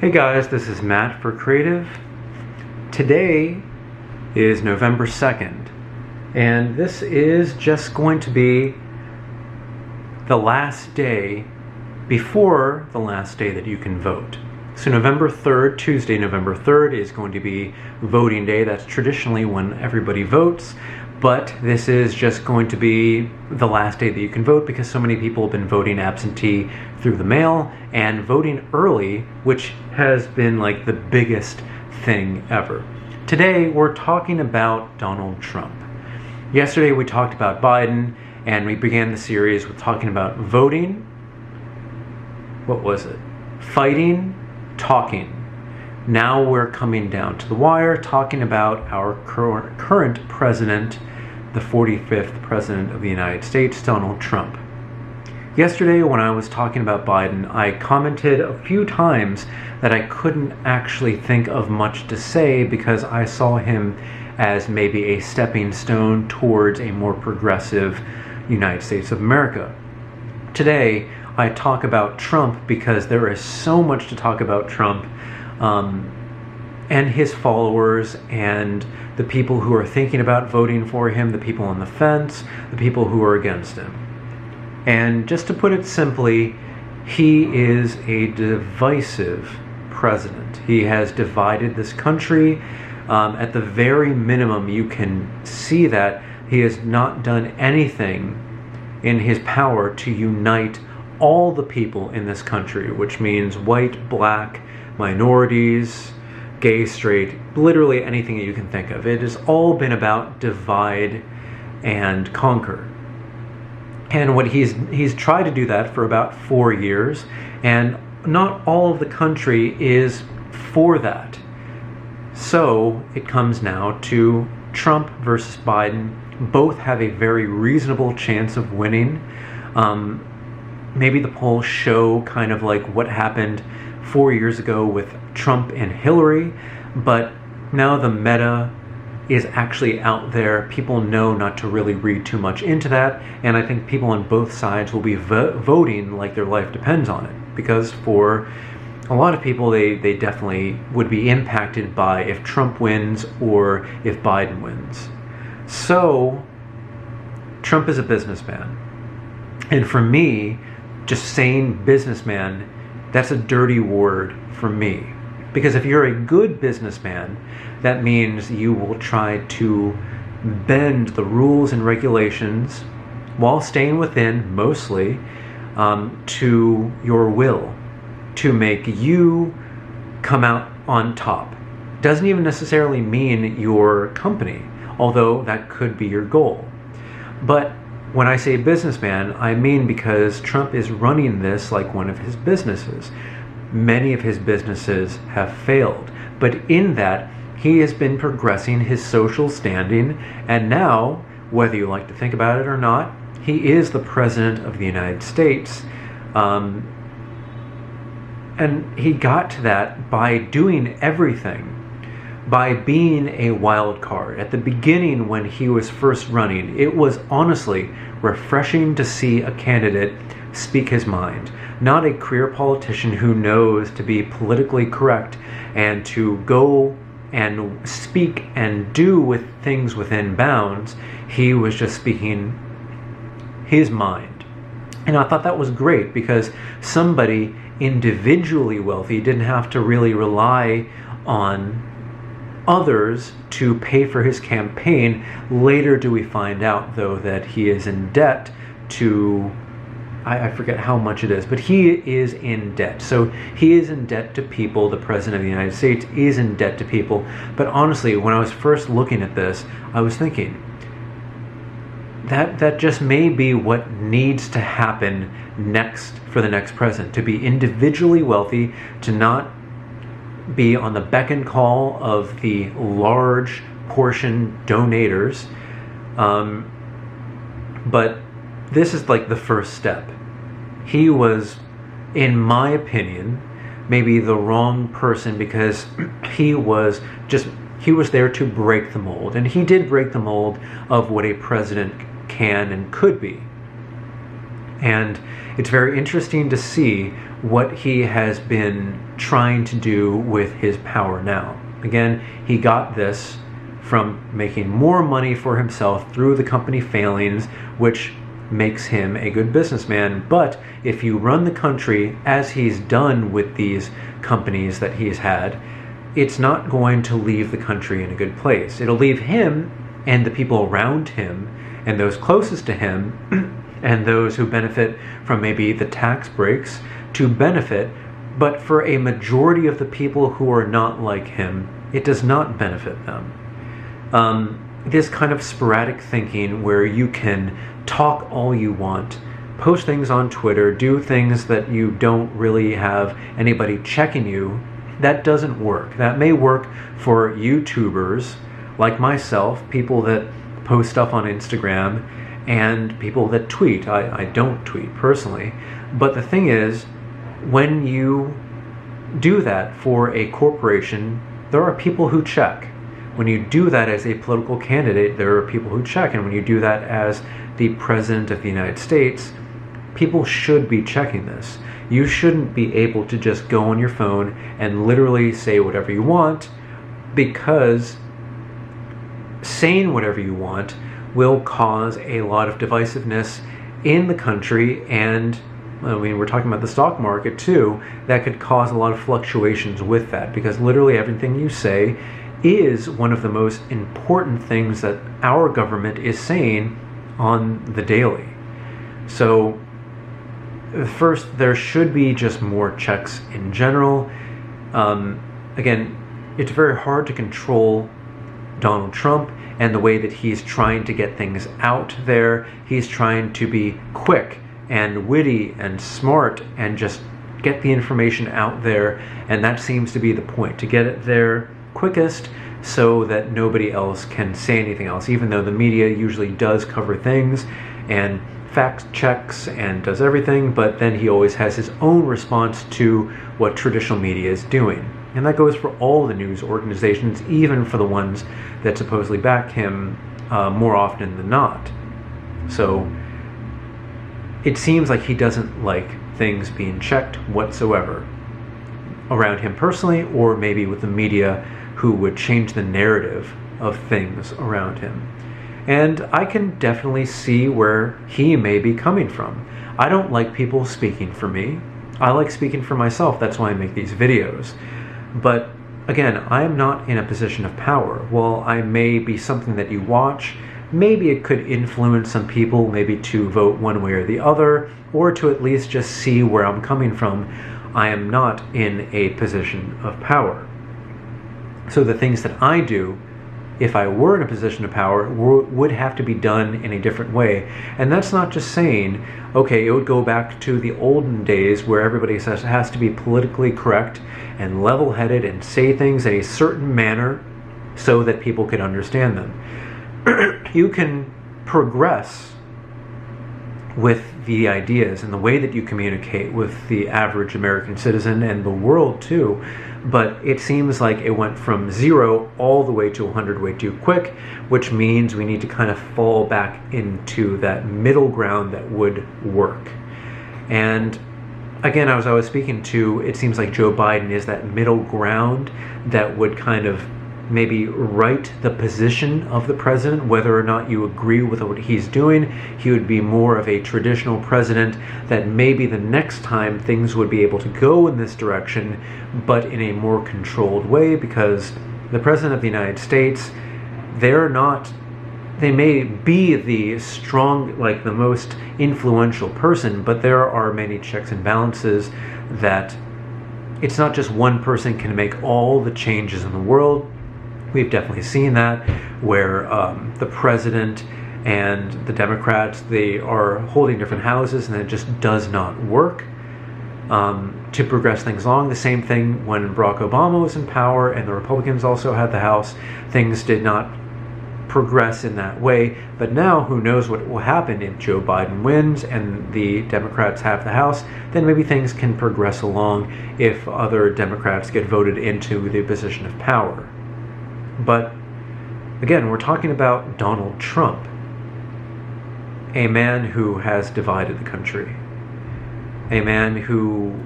Hey guys, this is Matt for Creative. Today is November 2nd, and this is just going to be the last day before the last day that you can vote. So November 3rd, Tuesday, November 3rd is going to be voting day. That's traditionally when everybody votes, but this is just going to be the last day that you can vote because so many people have been voting absentee through the mail and voting early, which has been like the biggest thing ever. Today we're talking about Donald Trump. Yesterday we talked about Biden, and we began the series with talking about voting. What was it? Fighting, talking. Now we're coming down to the wire, talking about our current president, the 45th president of the United States, Donald Trump. Yesterday, when I was talking about Biden, I commented a few times that I couldn't actually think of much to say because I saw him as maybe a stepping stone towards a more progressive United States of America. Today, I talk about Trump because there is so much to talk about Trump and his followers and the people who are thinking about voting for him, the people on the fence, the people who are against him. And just to put it simply, he is a divisive president. He has divided this country. At the very minimum, you can see that he has not done anything in his power to unite all the people in this country, which means white, black, minorities, gay, straight, literally anything that you can think of. It has all been about divide and conquer. And what he's tried to do that for about 4 years, and not all of the country is for that. So it comes now to Trump versus Biden. Both have a very reasonable chance of winning. Maybe the polls show kind of like what happened 4 years ago with Trump and Hillary, but now the meta is actually out there. People know not to really read too much into that, and I think people on both sides will be voting like their life depends on it, because for a lot of people they definitely would be impacted by if Trump wins or if Biden wins. So Trump is a businessman, and for me, just saying businessman, that's a dirty word for me. Because if you're a good businessman, that means you will try to bend the rules and regulations while staying within, mostly, to your will, to make you come out on top. Doesn't even necessarily mean your company, although that could be your goal. But when I say businessman, I mean because Trump is running this like one of his businesses. Many of his businesses have failed, but in that, he has been progressing his social standing, and now, whether you like to think about it or not, he is the president of the United States. And he got to that by doing everything, by being a wild card. At the beginning, when he was first running, it was honestly refreshing to see a candidate speak his mind. Not a career politician who knows to be politically correct and to go and speak and do with things within bounds. He was just speaking his mind. And I thought that was great because somebody individually wealthy didn't have to really rely on others to pay for his campaign. Later do we find out, though, that he is in debt to, I forget how much it is, but he is in debt. So he is in debt to people. The president of the United States is in debt to people. But honestly, when I was first looking at this, I was thinking, that just may be what needs to happen next for the next president, to be individually wealthy, to not be on the beck and call of the large portion donators. But this is like the first step. He was, in my opinion, maybe the wrong person because he was there to break the mold. And he did break the mold of what a president can and could be. And it's very interesting to see what he has been trying to do with his power now. Again, he got this from making more money for himself through the company failings, which makes him a good businessman. But if you run the country as he's done with these companies that he's had, it's not going to leave the country in a good place. It'll leave him and the people around him and those closest to him and those who benefit from maybe the tax breaks to benefit, but for a majority of the people who are not like him, it does not benefit them. This kind of sporadic thinking where you can talk all you want, post things on Twitter, do things that you don't really have anybody checking you, that doesn't work. That may work for YouTubers like myself, people that post stuff on Instagram, and people that tweet. I don't tweet personally, but the thing is, when you do that for a corporation, there are people who check. When you do that as a political candidate, there are people who check. And when you do that as the President of the United States, people should be checking this. You shouldn't be able to just go on your phone and literally say whatever you want, because saying whatever you want will cause a lot of divisiveness in the country. And I mean, we're talking about the stock market too. That could cause a lot of fluctuations with that, because literally everything you say is one of the most important things that our government is saying on the daily. So first, there should be just more checks in general. Again, it's very hard to control Donald Trump and the way that he's trying to get things out there. He's trying to be quick and witty and smart and just get the information out there, and that seems to be the point, to get it there quickest so that nobody else can say anything else, even though the media usually does cover things and fact checks and does everything, but then he always has his own response to what traditional media is doing. And that goes for all the news organizations, even for the ones that supposedly back him more often than not. So it seems like he doesn't like things being checked whatsoever around him personally, or maybe with the media who would change the narrative of things around him. And I can definitely see where he may be coming from. I don't like people speaking for me. I like speaking for myself. That's why I make these videos. But again, I am not in a position of power. While I may be something that you watch, maybe it could influence some people, maybe to vote one way or the other, or to at least just see where I'm coming from. I am not in a position of power. So the things that I do, if I were in a position of power, would have to be done in a different way. And that's not just saying, okay, it would go back to the olden days where everybody has to be politically correct and level-headed and say things in a certain manner so that people can understand them. You can progress with the ideas and the way that you communicate with the average American citizen and the world too, but it seems like it went from 0 all the way to 100 way too quick, which means we need to kind of fall back into that middle ground that would work. And again, as I was speaking to, it seems like Joe Biden is that middle ground that would kind of maybe right the position of the president. Whether or not you agree with what he's doing, he would be more of a traditional president that maybe the next time things would be able to go in this direction, but in a more controlled way, because the president of the United States, they may be the strong, like the most influential person, but there are many checks and balances that it's not just one person can make all the changes in the world. We've definitely seen that, where the president and the Democrats, they are holding different houses, and it just does not work to progress things along. The same thing when Barack Obama was in power and the Republicans also had the House. Things did not progress in that way. But now, who knows what will happen if Joe Biden wins and the Democrats have the House? Then maybe things can progress along if other Democrats get voted into the position of power. But again, we're talking about Donald Trump. a man who has divided the country, a man who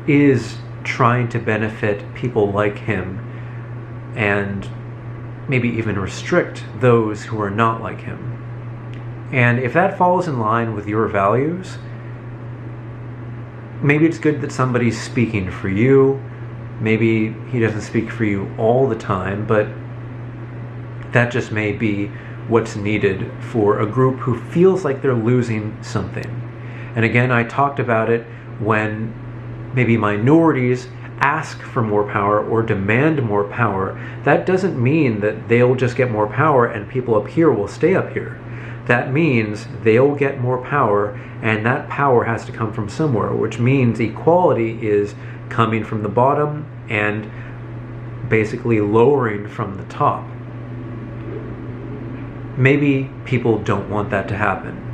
is trying to benefit people like him and maybe even restrict those who are not like him. And if that falls in line with your values, maybe it's good that somebody's speaking for you. Maybe he doesn't speak for you all the time, but that just may be what's needed for a group who feels like they're losing something. And again, I talked about it when maybe minorities ask for more power or demand more power. That doesn't mean that they'll just get more power and people up here will stay up here. That means they'll get more power, and that power has to come from somewhere, which means equality is coming from the bottom and basically lowering from the top. Maybe people don't want that to happen.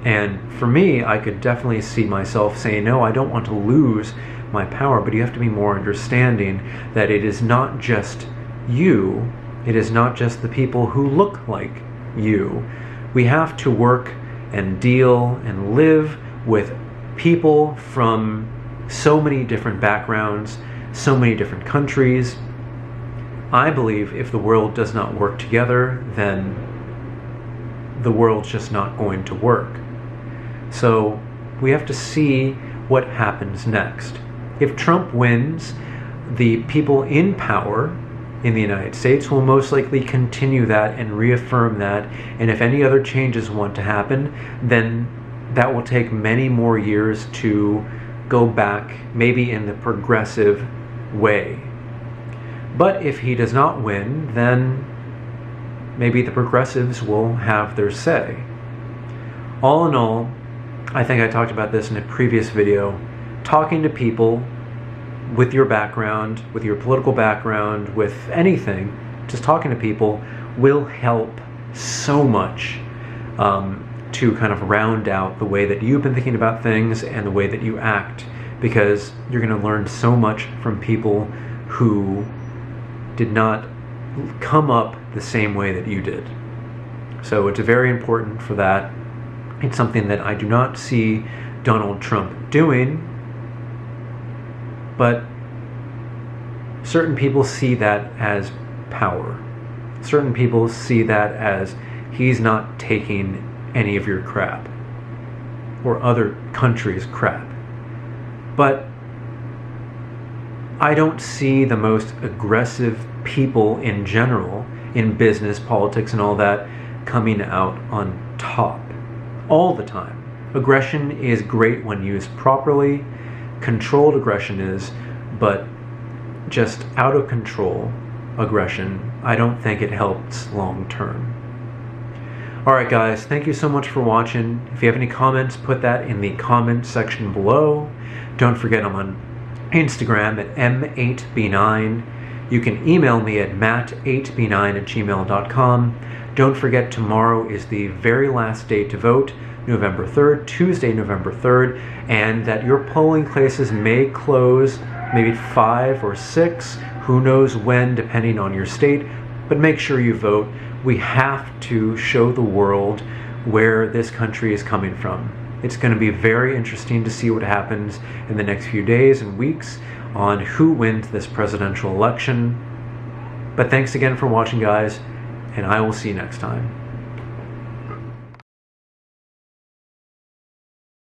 And for me, I could definitely see myself saying, no, I don't want to lose my power, but you have to be more understanding that it is not just you, it is not just the people who look like you. We have to work and deal and live with people from so many different backgrounds, so many different countries. I believe if the world does not work together, then the world's just not going to work. So we have to see what happens next. If Trump wins, the people in power in the United States will most likely continue that and reaffirm that. And if any other changes want to happen, then that will take many more years to go back, maybe in the progressive way. But if he does not win, then maybe the progressives will have their say. All in all, I think I talked about this in a previous video, talking to people with your background, with your political background, with anything, just talking to people will help so much to kind of round out the way that you've been thinking about things and the way that you act, because you're going to learn so much from people who did not come up the same way that you did. So it's very important for that. It's something that I do not see Donald Trump doing, but certain people see that as power. Certain people see that as he's not taking any of your crap or other countries' crap. But I don't see the most aggressive people in general in business, politics, and all that coming out on top all the time. Aggression is great when used properly. Controlled aggression is, but just out of control aggression, I don't think it helps long term. Alright guys, thank you so much for watching. If you have any comments, put that in the comment section below. Don't forget I'm on Instagram at m8b9. You can email me at matt8b9@gmail.com. Don't forget tomorrow is the very last day to vote, November 3rd, Tuesday, November 3rd, and that your polling places may close maybe 5 or 6, who knows when, depending on your state, but make sure you vote. We have to show the world where this country is coming from. It's going to be very interesting to see what happens in the next few days and weeks on who wins this presidential election. But thanks again for watching, guys, and I will see you next time.